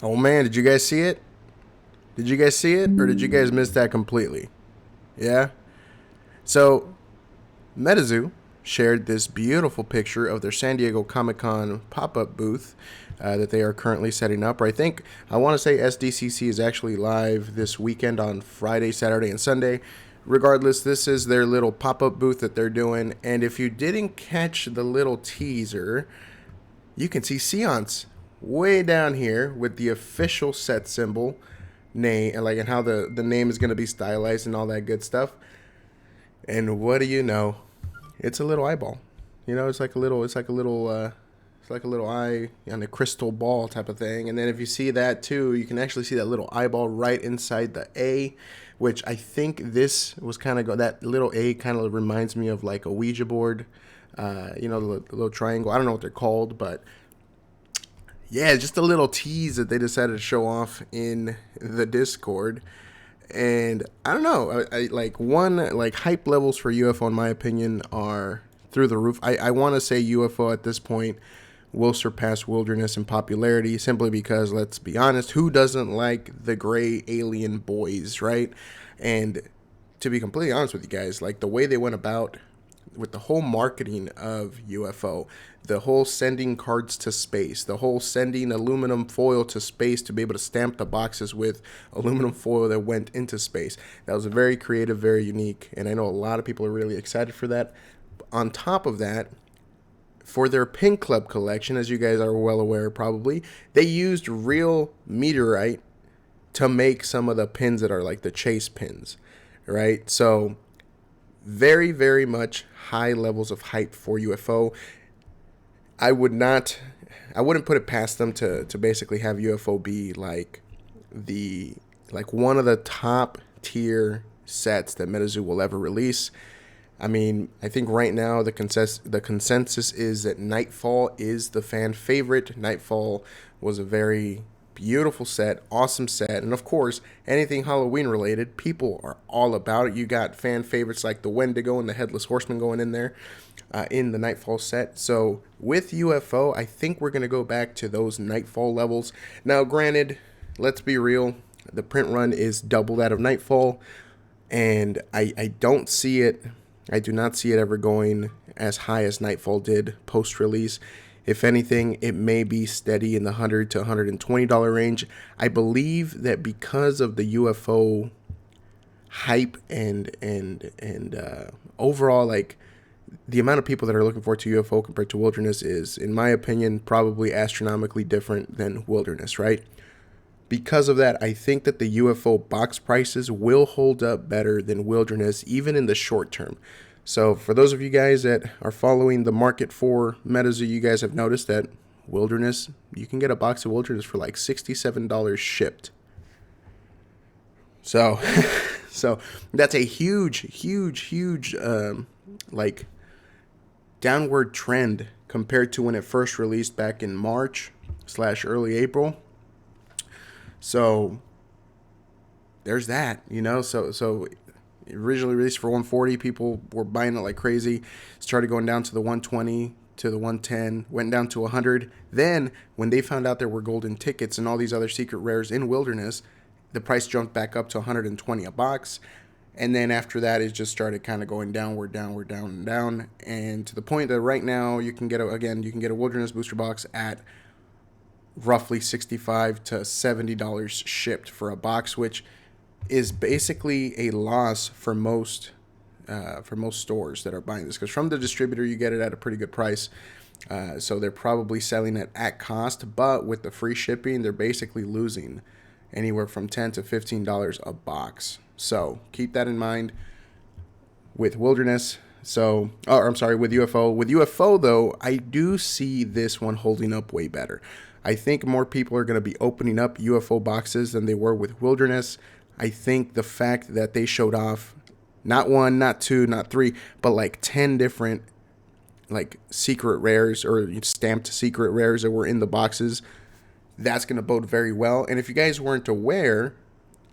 Oh man, did you guys see it? Did you guys see it? Or did you guys miss that completely? Yeah? So, Metazoo shared this beautiful picture of their San Diego Comic Con pop up booth that they are currently setting up. Or I want to say SDCC is actually live this weekend on Friday, Saturday, and Sunday. Regardless, this is their little pop up booth that they're doing. And if you didn't catch the little teaser, you can see Seance way down here with the official set symbol name and how the name is going to be stylized and all that good stuff. And what do you know? It's a little eyeball. It's like a little eye on a crystal ball type of thing. And then if you see that too, you can actually see that little eyeball right inside the A, which I think this was that little A kind of reminds me of like a Ouija board. The little triangle. I don't know what they're called, but yeah, just a little tease that they decided to show off in the Discord. And I don't know, I hype levels for UFO in my opinion are through the roof. I want to say UFO at this point will surpass Wilderness in popularity simply because, let's be honest, who doesn't like the gray alien boys, right? And to be completely honest with you guys, like the way they went about with the whole marketing of UFO, the whole sending cards to space, the whole sending aluminum foil to space to be able to stamp the boxes with aluminum foil that went into space. That was very creative, very unique, and I know a lot of people are really excited for that. On top of that, for their Pin Club collection, as you guys are well aware probably, they used real meteorite to make some of the pins that are like the chase pins, right? So very, very much high levels of hype for UFO. I wouldn't put it past them to basically have UFO be like one of the top tier sets that Metazoo will ever release. I mean, I think right now the consensus is that Nightfall is the fan favorite. Nightfall was a very beautiful set, awesome set, and of course, anything Halloween related, people are all about it. You got fan favorites like the Wendigo and the Headless Horseman going in there in the Nightfall set. So with UFO, I think we're going to go back to those Nightfall levels. Now, granted, let's be real, the print run is double that of Nightfall, and I don't see it. I do not see it ever going as high as Nightfall did post-release. If anything, it may be steady in the $100 to $120 range. I believe that because of the UFO hype and overall, like, the amount of people that are looking forward to UFO compared to Wilderness is, in my opinion, probably astronomically different than Wilderness, right? Because of that, I think that the UFO box prices will hold up better than Wilderness, even in the short term. So for those of you guys that are following the market for Metazoo, you guys have noticed that Wilderness, you can get a box of Wilderness for like $67 shipped. So, so that's a huge, like downward trend compared to when it first released back in March/early April. So there's that, so originally released for 140, people were buying it like crazy. Started going down to the 120 to the 110, went down to 100. Then when they found out there were golden tickets and all these other secret rares in Wilderness, the price jumped back up to 120 a box. And then after that, it just started kind of going downward, down, and to the point that right now you can get a Wilderness booster box at roughly $65 to $70 shipped for a box, which is basically a loss for most stores that are buying this, because from the distributor you get it at a pretty good price. So they're probably selling it at cost, but with the free shipping, they're basically losing anywhere from $10 to $15 a box. So keep that in mind with Wilderness. With UFO. With UFO, though, I do see this one holding up way better. I think more people are going to be opening up UFO boxes than they were with Wilderness. I think the fact that they showed off not one, not two, not three, but like 10 different like secret rares or stamped secret rares that were in the boxes, that's going to bode very well. And if you guys weren't aware,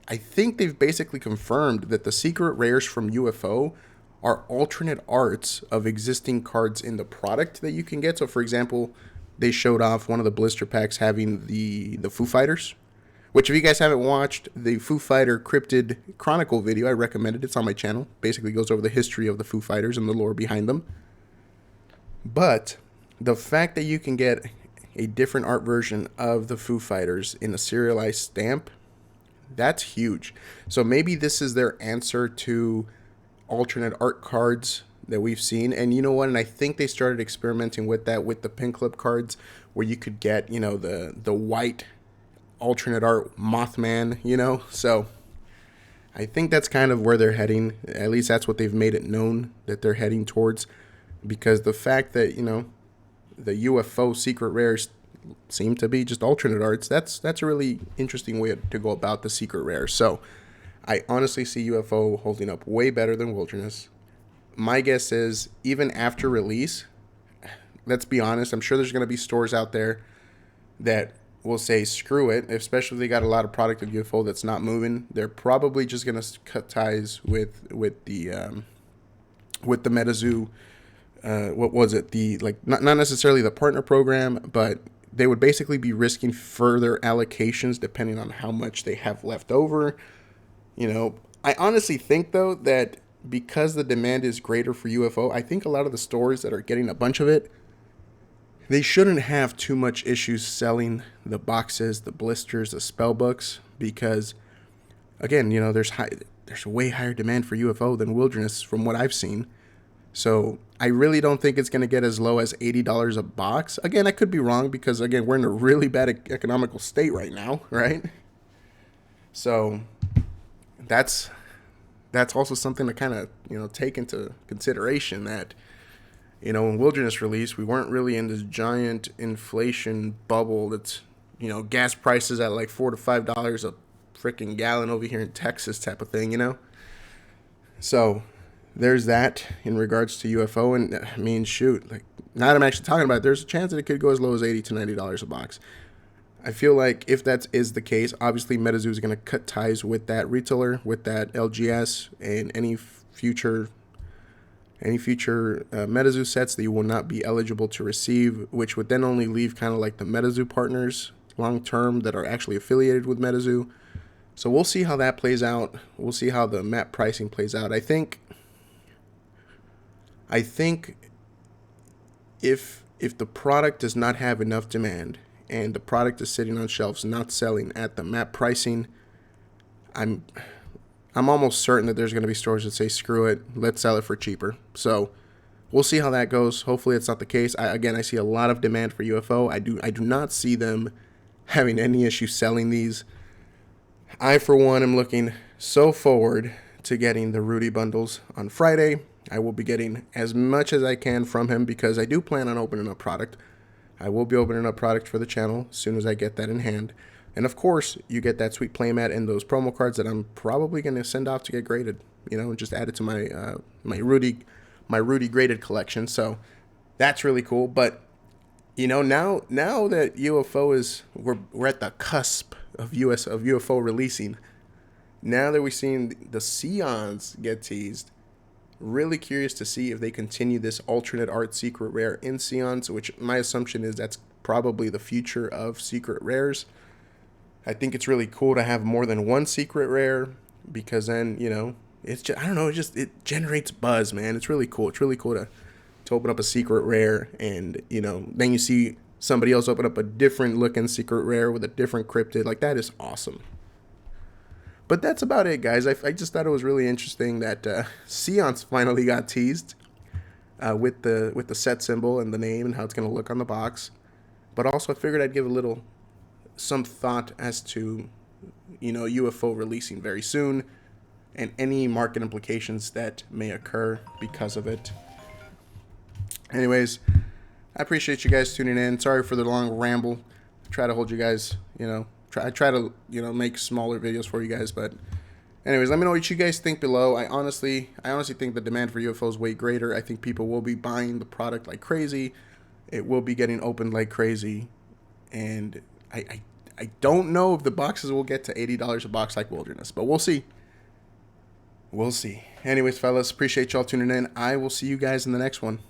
I think they've basically confirmed that the secret rares from UFO are alternate arts of existing cards in the product that you can get. So, for example, they showed off one of the blister packs having the Foo Fighters, which if you guys haven't watched the Foo Fighter Cryptid Chronicle video, I recommend it. It's on my channel. Basically goes over the history of the Foo Fighters and the lore behind them. But the fact that you can get a different art version of the Foo Fighters in a serialized stamp, that's huge. So maybe this is their answer to alternate art cards that we've seen. And you know what? And I think they started experimenting with that with the pin clip cards, where you could get, you know, the white alternate art Mothman, you know. So I think that's kind of where they're heading. At least that's what they've made it known that they're heading towards, because the fact that, you know, the UFO secret rares seem to be just alternate arts, that's a really interesting way to go about the secret rares. So I honestly see UFO holding up way better than Wilderness. My guess is, even after release, let's be honest, I'm sure there's going to be stores out there that will say screw it, especially if they got a lot of product of UFO that's not moving. They're probably just going to cut ties with the Metazoo. What was it? The, like, not necessarily the partner program, but they would basically be risking further allocations depending on how much they have left over. You know, I honestly think, though, that because the demand is greater for UFO, I think a lot of the stores that are getting a bunch of it, they shouldn't have too much issues selling the boxes, the blisters, the spell books, because, again, you know, there's way higher demand for UFO than Wilderness from what I've seen. So I really don't think it's going to get as low as $80 a box. Again, I could be wrong, because, again, we're in a really bad economical state right now, right? So that's also something to kind of, you know, take into consideration, that, you know, when Wilderness released, we weren't really in this giant inflation bubble that's, you know, gas prices at like $4 to $5 a freaking gallon over here in Texas type of thing, you know? So there's that in regards to UFO. And I mean, shoot, like, now that I'm actually talking about it, there's a chance that it could go as low as $80 to $90 a box. I feel like if that is the case, obviously Metazoo is going to cut ties with that retailer, with that LGS, and any future Metazoo sets that you will not be eligible to receive, which would then only leave kind of like the Metazoo partners long term that are actually affiliated with Metazoo. So we'll see how that plays out. We'll see how the map pricing plays out. I think if the product does not have enough demand and the product is sitting on shelves not selling at the map pricing, I'm almost certain that there's going to be stores that say screw it, let's sell it for cheaper. So we'll see how that goes. Hopefully it's not the case. I see a lot of demand for UFO. I do not see them having any issue selling these. I, for one, am looking so forward to getting the Rudy bundles on Friday. I will be getting as much as I can from him, because I do plan on opening up product. I will be opening up product for the channel as soon as I get that in hand. And of course, you get that sweet playmat and those promo cards that I'm probably going to send off to get graded, you know, and just add it to my Rudy graded collection. So that's really cool. But, you know, now that UFO we're at the cusp of UFO releasing. Now that we've seen the Seance get teased, really curious to see if they continue this alternate art secret rare in Seance, which my assumption is that's probably the future of secret rares. I think it's really cool to have more than one secret rare, because then, you know, it's just, I don't know, it generates buzz, man. It's really cool. It's really cool to open up a secret rare, and, you know, then you see somebody else open up a different looking secret rare with a different cryptid. Like, that is awesome. But that's about it, guys. I just thought it was really interesting that Seance finally got teased with the set symbol and the name and how it's going to look on the box. But also, I figured I'd give some thought as to, you know, UFO releasing very soon and any market implications that may occur because of it. Anyways, I appreciate you guys tuning in. Sorry for the long ramble. I try to hold you guys, you know, I try to, you know, make smaller videos for you guys. But anyways, let me know what you guys think below. I honestly think the demand for UFO is way greater. I think people will be buying the product like crazy. It will be getting opened like crazy. And I don't know if the boxes will get to $80 a box like Wilderness, but we'll see. We'll see. Anyways, fellas, appreciate y'all tuning in. I will see you guys in the next one.